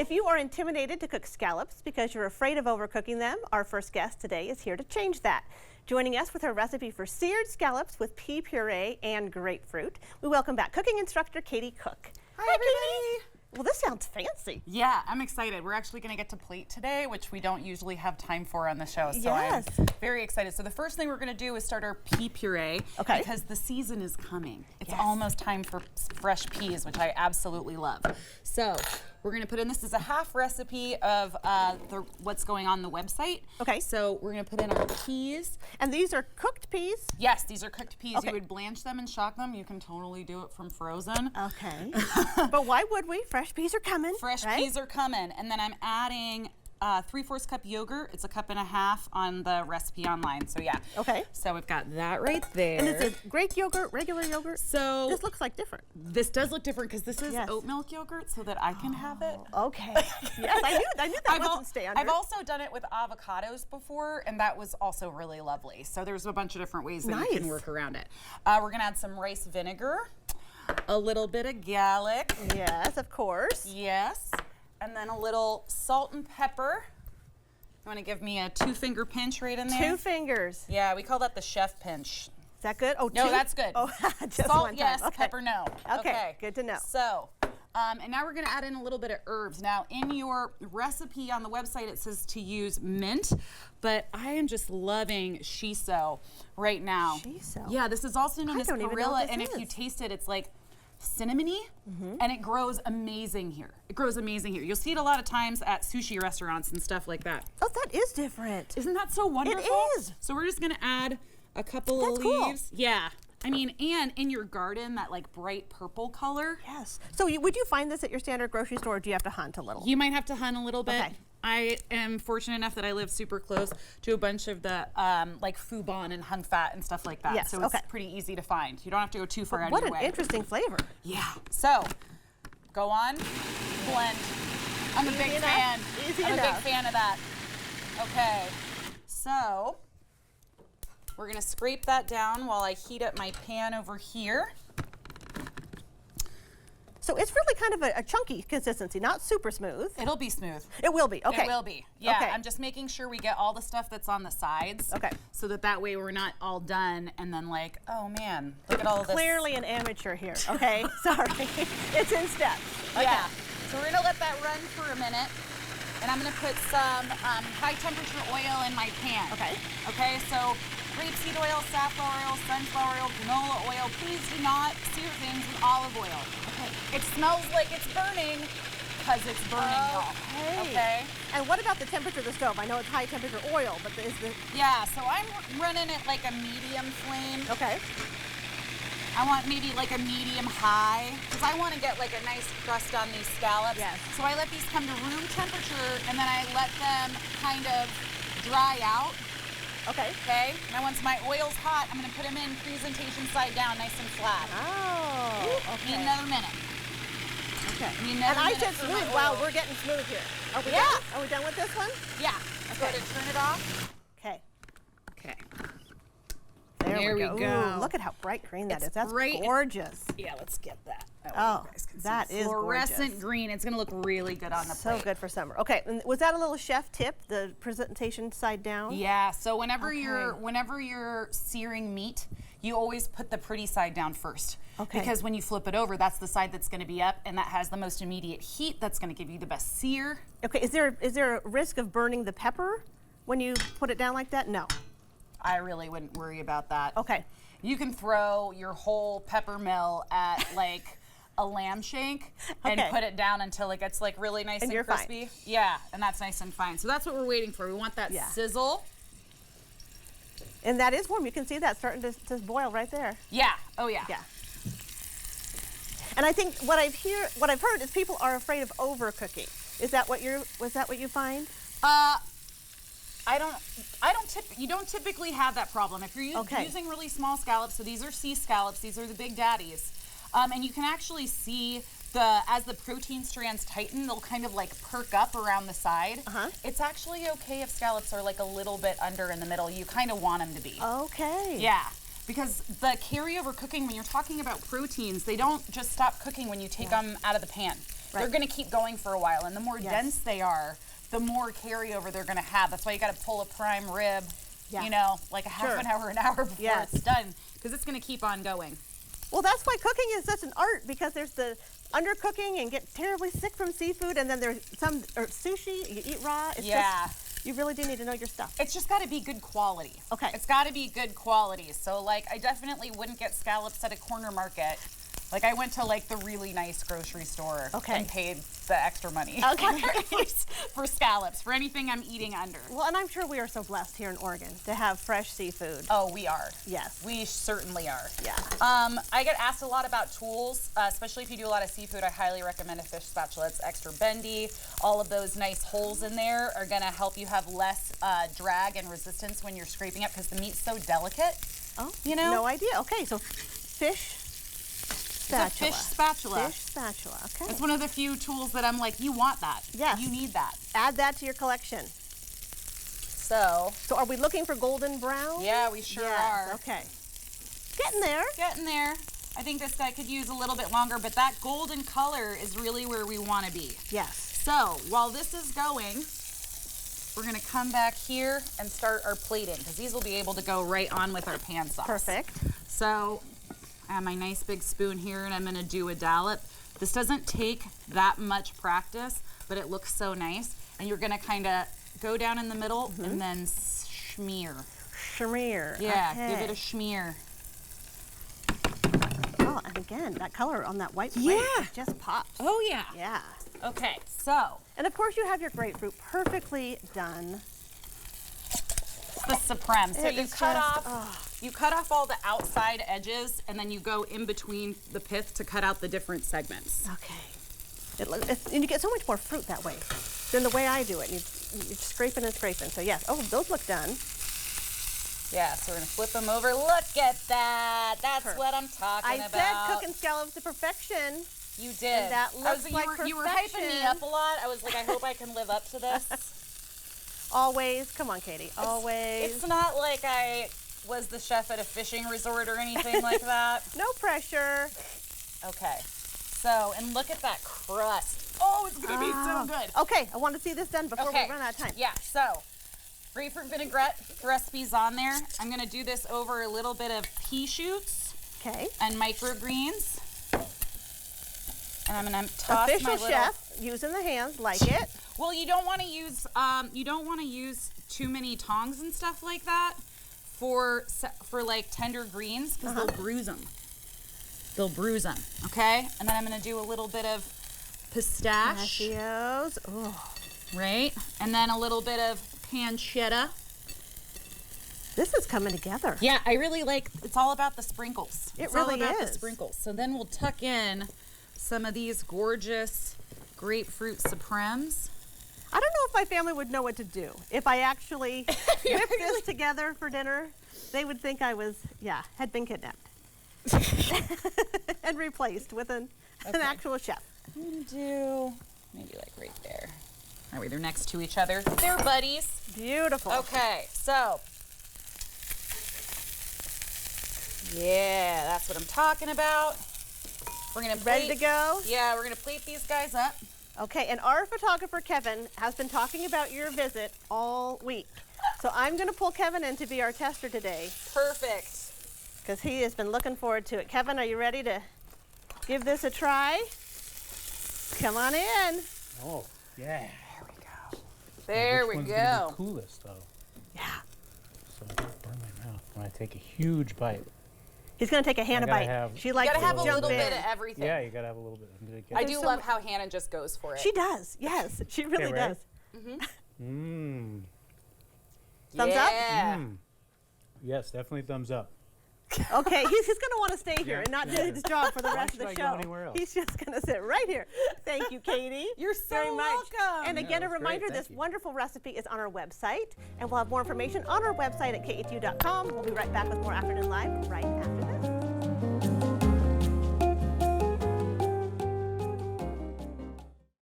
If you are intimidated to cook scallops because you're afraid of overcooking them, our first guest today is here to change that. Joining us with her recipe for seared scallops with pea puree and grapefruit, we welcome back cooking instructor Katie Cook. Hi, everybody. Well, this sounds fancy. Yeah, I'm excited. We're actually going to get to plate today, which we don't usually have time for on the show. So Yes. I'm very excited. So the first thing we're going to do is start our pea puree. Okay. Because the season is coming. It's Yes. almost time for fresh peas, which I absolutely love. So we're going to put in, this is a half recipe of what's going on the website. Okay. So we're going to put in our peas. And these are cooked peas? Yes, these are cooked peas. Okay. You would blanch them and shock them. You can totally do it from frozen. Okay. But why would we? Fresh peas are coming. Fresh right? peas are coming. And then I'm adding 3/4 cup yogurt. It's a cup and a half on the recipe online. So yeah. Okay. So we've got that right there. And is it Greek yogurt, regular yogurt? So this looks like different. this does look different because this is Yes. oat milk yogurt so that I can have it. Okay. Yes, I knew that wasn't standard. I've also done it with avocados before, and that was also really lovely. So there's a bunch of different ways that you can work around it. We're gonna add some rice vinegar, a little bit of garlic. Yes, of course. Yes. And then a little salt and pepper. You want to give me a 2-finger pinch right in there? 2 fingers. Yeah, we call that the chef pinch. Is that good? Oh, No, 2? that's good. Oh, just Salt, one time. yes. Okay. Pepper, no. Okay, good to know. So, and now we're going to add in a little bit of herbs. Now, in your recipe on the website, it says to use mint, but I am just loving shiso right now. Shiso? Yeah, this is also known as don't even know perilla, what and this if you is. taste it, it's like cinnamony, and it grows amazing here. It grows amazing here. You'll see it a lot of times at sushi restaurants and stuff like that. Oh, that is different. Isn't that so wonderful? It is. So we're just gonna add a couple of That's cool. leaves. Yeah. I mean, and in your garden, that like bright purple color. Yes. So would you find this at your standard grocery store, or do you have to hunt a little? You might have to hunt a little bit. Okay. I am fortunate enough that I live super close to a bunch of the like Fubon and Hun Fat and stuff like that. Yes, So it's okay. pretty easy to find. You don't have to go too far out of What your an way. interesting flavor. Yeah. So go on, blend. I'm a Easy big enough. fan. Easy I'm a enough. big fan of that. Okay. So we're gonna scrape that down while I heat up my pan over here. So it's really kind of a chunky consistency, not super smooth. It'll be smooth. It will be. Okay. It will be. Yeah, Okay. I'm just making sure we get all the stuff that's on the sides. Okay. So that way we're not all done and then like, oh man, look at all of this. Clearly an amateur here. Okay. Sorry. It's in steps. Okay. Yeah. So we're gonna let that run for a minute. And I'm gonna put some high temperature oil in my pan. Okay. Okay, so rapeseed oil, safflower oil, sunflower oil, canola oil. Please do not sear things with olive oil. Okay. It smells like it's burning because it's burning, y'all. Okay. And what about the temperature of the stove? I know it's high temperature oil, but is the Yeah, so I'm running it like a medium flame. okay? I want maybe like a medium high because I want to get like a nice crust on these scallops. Yes. So I let these come to room temperature and then I let them kind of dry out. Okay. Okay. Now once my oil's hot, I'm going to put them in presentation side down, nice and flat. Oh. Okay. Need another minute. Okay. Need And another I minute said for my smooth. Wow, oil. we're getting smooth here. Are we Yeah. done? Are we done with this one? Yeah. Let's go ahead and turn it off. Okay. Okay. There we we go. go. Ooh, look at how bright green that It's is. That's great. gorgeous. Yeah, let's get that. Oh, you guys can see that the is fluorescent gorgeous. green. It's going to look really good on the So plate. good for summer. Okay, and was that a little chef tip? The presentation side down? Yeah, so whenever Okay. you're searing meat, you always put the pretty side down first. Okay. Because when you flip it over, that's the side that's going to be up and that has the most immediate heat. That's going to give you the best sear. Okay, is there a risk of burning the pepper when you put it down like that? No. I really wouldn't worry about that. Okay. You can throw your whole pepper mill at like a lamb shank and Okay. put it down until it gets like really nice and you're fine. crispy. Yeah, and that's nice and fine. So that's what we're waiting for. We want that Yeah. sizzle. And that is warm. You can see that starting to boil right there. Yeah. Oh yeah. Yeah. And I think what I've heard is people are afraid of overcooking. Was that what you find? You don't typically have that problem. If you're Okay. using really small scallops, so these are sea scallops, these are the big daddies, and you can actually see as the protein strands tighten, they'll kind of like perk up around the side. It's actually okay if scallops are like a little bit under in the middle. You kind of want them to be. Okay. Yeah. Because the carryover cooking, when you're talking about proteins, they don't just stop cooking when you take them out of the pan. they're going to keep going for a while. And the more dense they are, the more carryover they're going to have. That's why you got to pull a prime rib, you know, like a half an hour before it's done, because it's going to keep on going. Well, that's why cooking is such an art, because there's the undercooking and get terribly sick from seafood, and then there's some sushi you eat raw. It's just, you really do need to know your stuff. It's just got to be good quality. Okay. It's got to be good quality. So like, I definitely wouldn't get scallops at a corner market. Like, I went to like the really nice grocery store and paid the extra money for scallops, for anything I'm eating under. Well, and I'm sure we are so blessed here in Oregon to have fresh seafood. Oh, we are. Yes. We certainly are. Yeah. I get asked a lot about tools, especially if you do a lot of seafood. I highly recommend a fish spatula. It's extra bendy. All of those nice holes in there are gonna help you have less drag and resistance when you're scraping it, because the meat's so delicate. Oh, you know? No idea. Okay, so fish spatula. It's a fish spatula. Fish spatula, okay. It's one of the few tools that I'm like, you want that. Yes. You need that. Add that to your collection. So are we looking for golden brown? Yeah, we sure are. Okay. Getting there. Getting there. I think this guy could use a little bit longer, but that golden color is really where we want to be. Yes. So while this is going, we're going to come back here and start our plating, because these will be able to go right on with our pan sauce. Perfect. So I have my nice big spoon here, and I'm going to do a dollop. This doesn't take that much practice, but it looks so nice. And you're going to kind of go down in the middle and then smear. Smear. Yeah, okay. give it a smear. Oh, and again, that color on that white plate just pops. Oh, yeah. Yeah. Okay, so. And of course you have your grapefruit perfectly done. The supreme. So you cut off all the outside edges, and then you go in between the pith to cut out the different segments. Okay. And you get so much more fruit that way than the way I do it. You're scraping and scraping. So yes. Oh, those look done. Yeah, so we're gonna flip them over. Look at that. That's what I'm talking about. I said cooking scallops to perfection. You did. And that looks like perfection. You were hyping me up a lot. I was like, I hope I can live up to this. Always. Come on, Katie. Always. It's not like I was the chef at a fishing resort or anything like that. No pressure. Okay. So, and look at that crust. Oh, it's gonna be so good. Okay, I want to see this done before we run out of time. Yeah, so grapefruit vinaigrette recipe's on there. I'm gonna do this over a little bit of pea shoots. Okay. And microgreens. And I'm gonna toss Official my little... chef, using the hands, like it. Well, you don't want to use too many tongs and stuff like that for like tender greens, because they'll bruise them. They'll bruise them. Okay, and then I'm gonna do a little bit of Pistachios. Oh. Right, and then a little bit of pancetta. This is coming together. Yeah, I really like. It's all about the sprinkles. It really all about is. the sprinkles. So then we'll tuck in some of these gorgeous grapefruit supremes. I don't know if my family would know what to do. If I actually whipped this together for dinner, they would think I was, had been kidnapped. And replaced with an actual chef. I'm gonna do maybe like right there. That way they're next to each other. They're buddies. Beautiful. Okay, so. Yeah, that's what I'm talking about. We're gonna ready to go? Yeah, we're gonna plate these guys up. Okay, and our photographer, Kevin, has been talking about your visit all week. So I'm going to pull Kevin in to be our tester today. Perfect. Because he has been looking forward to it. Kevin, are you ready to give this a try? Come on in. Oh, yeah. There we go. Which one's gonna be coolest, though? Yeah. So I don't burn my mouth when I take a huge bite. He's going to take a Hannah bite. She likes to have a jump little in. bit of everything. Yeah, you gotta have a little bit. I do love how Hannah just goes for it. She does. Yes, she really does. Mmm. Thumbs up? Mm. Yes, definitely thumbs up. Okay, he's going to want to stay here and not do his job for the rest of the should I show. go anywhere else? He's just going to sit right here. Thank you, Katie. You're so very much. welcome. And again, a reminder, this wonderful recipe is on our website, and we'll have more information on our website at ketu.com. We'll be right back with more Afternoon Live right after this.